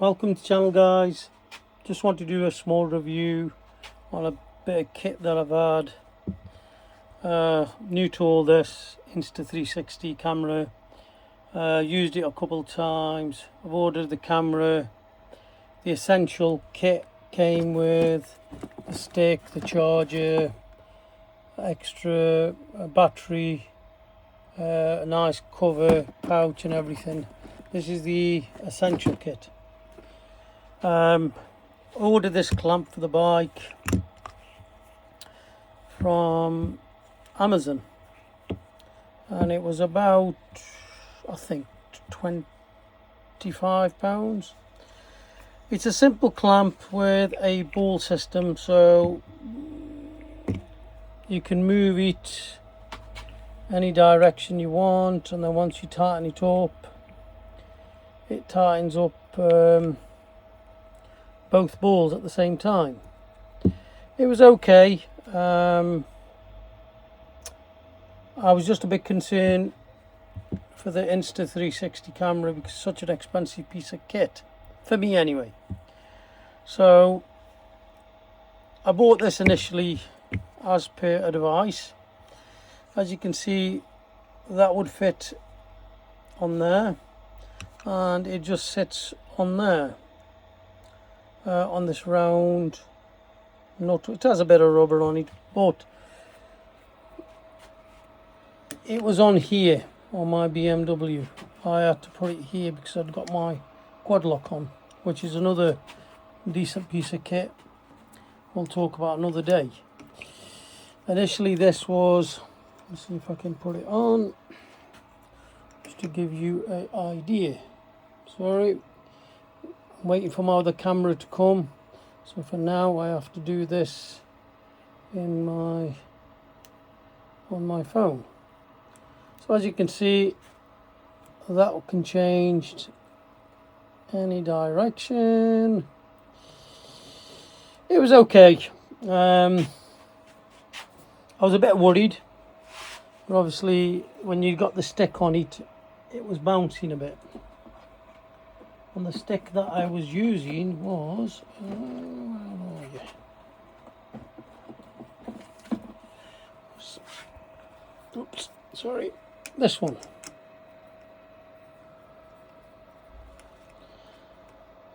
Welcome to the channel, guys. Just want to do a small review on a bit of kit that I've had. New to all this, Insta360 camera. Used it a couple of times. I've ordered the camera. The essential kit came with the stick, the charger, extra battery, a nice cover, pouch and everything. This is the essential kit. Ordered this clamp for the bike from Amazon, and it was about, I think, £25. It's a simple clamp with a ball system, so you can move it any direction you want, and then once you tighten it up, it tightens up both balls at the same time. It was okay. I was just a bit concerned for the Insta360 camera because it's such an expensive piece of kit, for me anyway. So I bought this initially as per advice. As you can see, that would fit on there, and it just sits on there. On this round nut. It has a bit of rubber on it, but it was on here on my BMW. I had to put it here because I'd got my quad lock on, which is another decent piece of kit we'll talk about another day. Initially this was, let's see if I can put it on just to give you an idea. Sorry, I'm waiting for my other camera to come, so for now I have to do this on my phone. So as you can see, that can change any direction. It was okay. I was a bit worried, but obviously when you got the stick on it, it was bouncing a bit. And the stick that I was using was, oops, sorry, this one.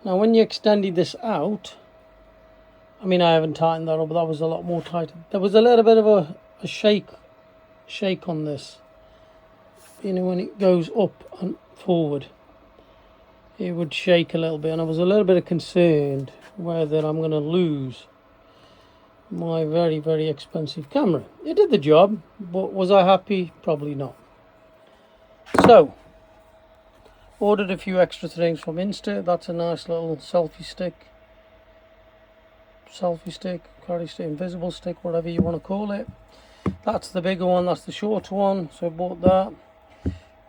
Now when you extended this out, I mean, I haven't tightened that up, but that was a lot more tight. There was a little bit of a shake on this, you know, when it goes up and forward. It would shake a little bit, and I was a little bit concerned whether I'm going to lose my very, very expensive camera. It did the job, but was I happy? Probably not. So, ordered a few extra things from Insta. That's a nice little selfie stick, carry stick, invisible stick, whatever you want to call it. That's the bigger one, that's the shorter one, so I bought that.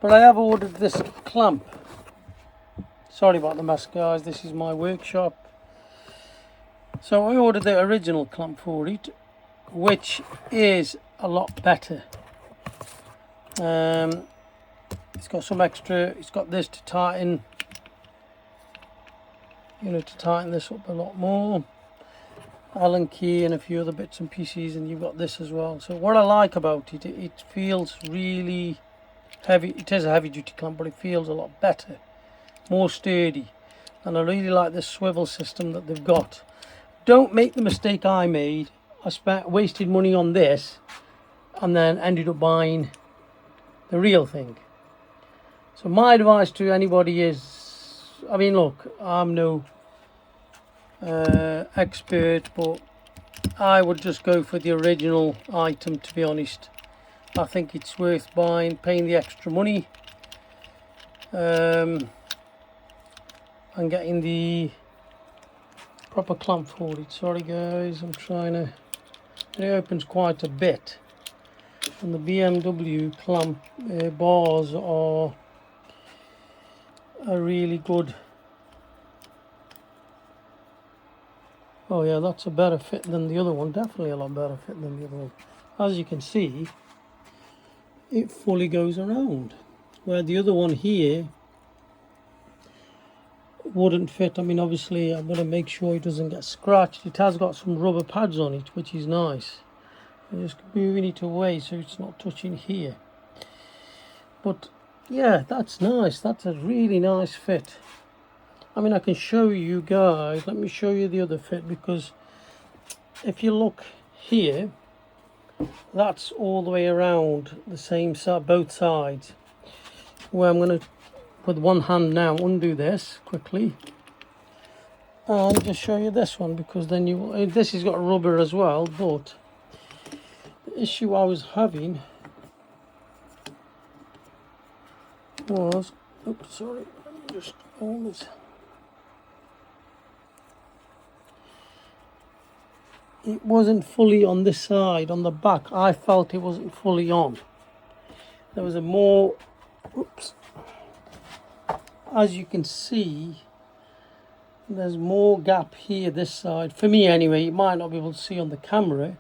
But I have ordered this clamp. Sorry about the mess, guys, this is my workshop. So I ordered the original clamp for it, which is a lot better. It's got some extra, it's got this to tighten, you know, to tighten this up a lot more. Allen key and a few other bits and pieces, and you've got this as well. So what I like about it, it feels really heavy. It is a heavy duty clamp, but it feels a lot better, more sturdy, and I really like this swivel system that they've got. Don't make the mistake I made. I wasted money on this and then ended up buying the real thing. So my advice to anybody is, I mean, look, I'm no expert, but I would just go for the original item, to be honest. I think it's worth buying, paying the extra money, and getting the proper clamp for it. Sorry guys, I'm trying to, it opens quite a bit, and the BMW clamp bars are really good. Oh yeah, that's a better fit than the other one, definitely a lot better fit than the other one. As you can see, it fully goes around, where the other one here wouldn't fit. I mean, obviously I'm going to make sure it doesn't get scratched. It has got some rubber pads on it, which is nice. I'm just moving it away so it's not touching here. But yeah, that's nice. That's a really nice fit. I mean, I can show you guys. Let me show you the other fit, because if you look here, that's all the way around the same side, both sides. Where I'm going to, with one hand now, undo this quickly and just show you this one, because then you, this has got rubber as well. But the issue I was having was, oops, sorry, let me just hold this. It wasn't fully on this side, on the back. I felt it wasn't fully on. There was a more, oops, as you can see, there's more gap here this side. For me anyway, you might not be able to see on the camera,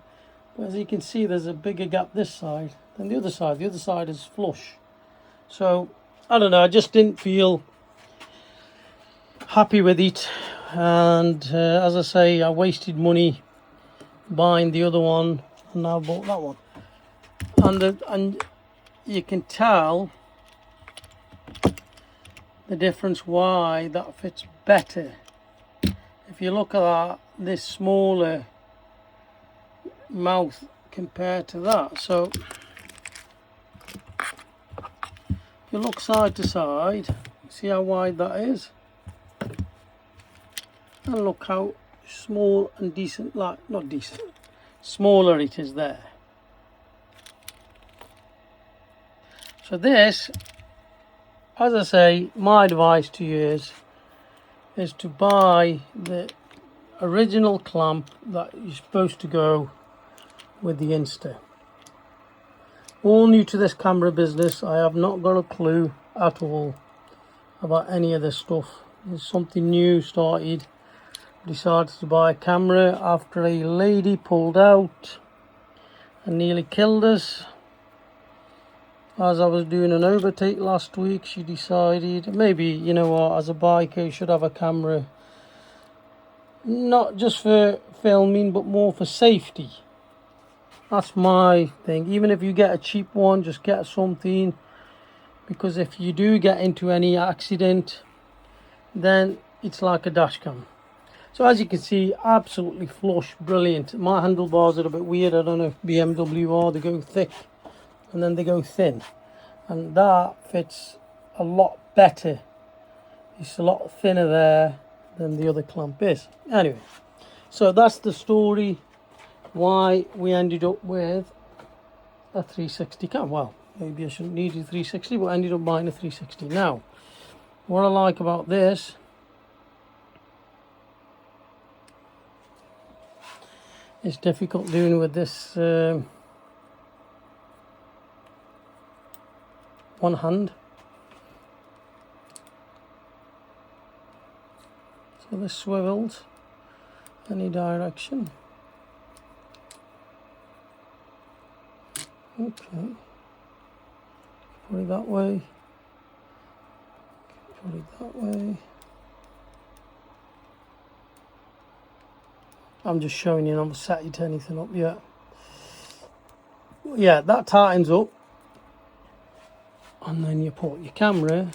but as you can see, there's a bigger gap this side than the other side. The other side is flush. So, I don't know, I just didn't feel happy with it. And as I say, I wasted money buying the other one, and now bought that one. And you can tell the difference why that fits better. If you look at that, this smaller mouth compared to that. So if you look side to side, see how wide that is, and look how small and decent, like not decent, smaller it is there. So this, as I say, my advice to you is to buy the original clamp that is supposed to go with the Insta. All new to this camera business, I have not got a clue at all about any of this stuff. It's something new started. Decided to buy a camera after a lady pulled out and nearly killed us. As I was doing an overtake last week, she decided, maybe, you know what, as a biker you should have a camera, not just for filming but more for safety. That's my thing. Even if you get a cheap one, just get something, because if you do get into any accident, then it's like a dash cam. So as you can see, absolutely flush, brilliant. My handlebars are a bit weird. I don't know if BMW are. They go thick and then they go thin. And that fits a lot better. It's a lot thinner there than the other clamp is. Anyway, so that's the story why we ended up with a 360 cam. Well, maybe I shouldn't need a 360, but I ended up buying a 360. Now, what I like about this, it's difficult doing with this one hand. So this swivels any direction. Okay. Put it that way. Put it that way. I'm just showing you, I haven't set it anything up yet. Yeah, that tightens up. And then you put your camera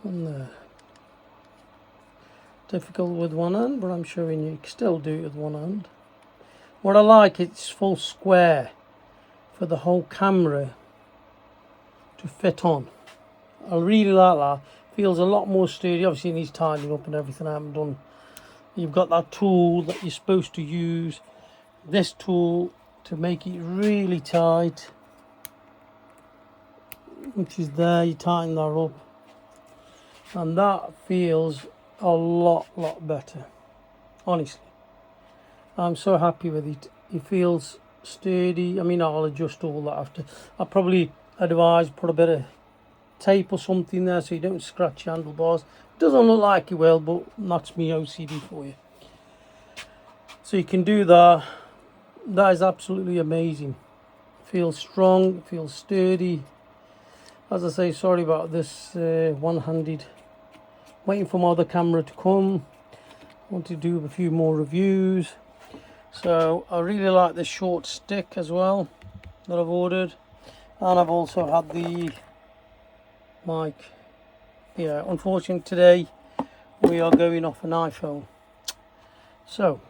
on there. Difficult with one hand, but I'm showing you can still do it with one hand. What I like, it's full square for the whole camera to fit on. I really like that. Feels a lot more sturdy. Obviously it needs tightening up and everything. I haven't done. You've got that tool that you're supposed to use. This tool to make it really tight, which is there. You tighten that up, and that feels a lot better. Honestly, I'm so happy with it. It feels sturdy. I mean, I'll adjust all that after. I probably advise put a bit of tape or something there so you don't scratch your handlebars. It doesn't look like you will, but that's me OCD for you. So you can do that. That is absolutely amazing. feels strong, feels sturdy. As I say, sorry about this one-handed. Waiting for my other camera to come. Want to do a few more reviews. So I really like this short stick as well that I've ordered, and I've also had the mic. Yeah, unfortunately today we are going off an iPhone, so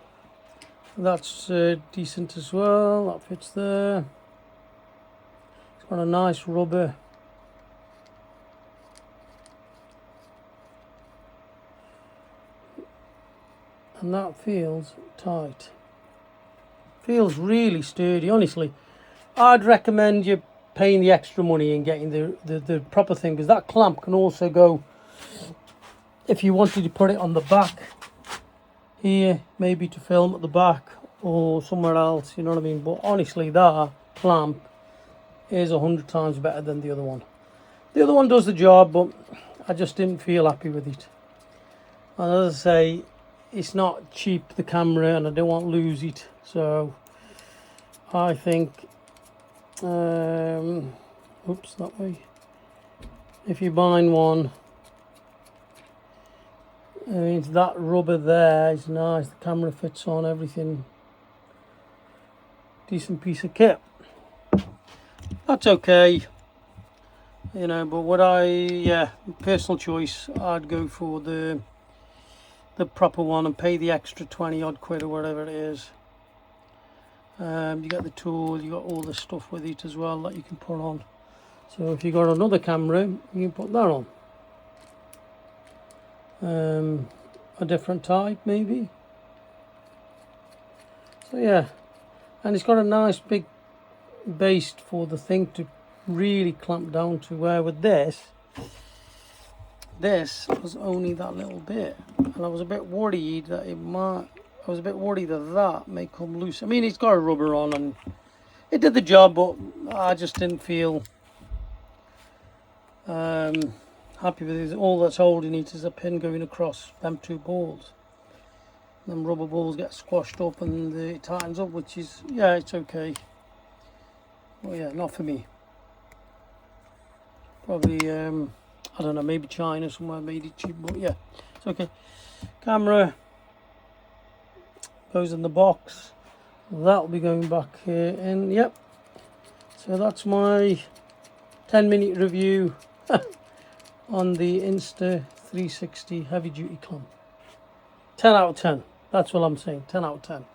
that's decent as well. That fits there. It's got a nice rubber. And that feels tight. Feels really sturdy, honestly. I'd recommend you paying the extra money and getting the proper thing, because that clamp can also go, if you wanted to put it on the back here, maybe to film at the back or somewhere else, you know what I mean. But honestly, that clamp is 100 times better than the other one. The other one does the job, but I just didn't feel happy with it. And as I say, it's not cheap, the camera, and I don't want to lose it. So I think oops, that way, if you're buying one, I mean, that rubber there is nice. The camera fits on everything. Decent piece of kit. That's okay, you know. But what personal choice, I'd go for the proper one and pay the extra 20 odd quid or whatever it is. You get the tool, you got all the stuff with it as well that you can put on. So if you got another camera, you can put that on. A different type maybe. So yeah, and it's got a nice big base for the thing to really clamp down to, where with this was only that little bit, and I was a bit worried that that may come loose. I mean, it's got a rubber on and it did the job, but I just didn't feel happy with it. All that's holding it is a pin going across them two balls. Them rubber balls get squashed up and it tightens up, which is, yeah, it's okay. Well, yeah, not for me. Probably, I don't know, maybe China somewhere made it cheap, but yeah, it's okay. Camera goes in the box. That'll be going back here, and yep. So that's my 10-minute review on the Insta360 Heavy-Duty Clamp. 10 out of 10. That's what I'm saying. 10 out of 10.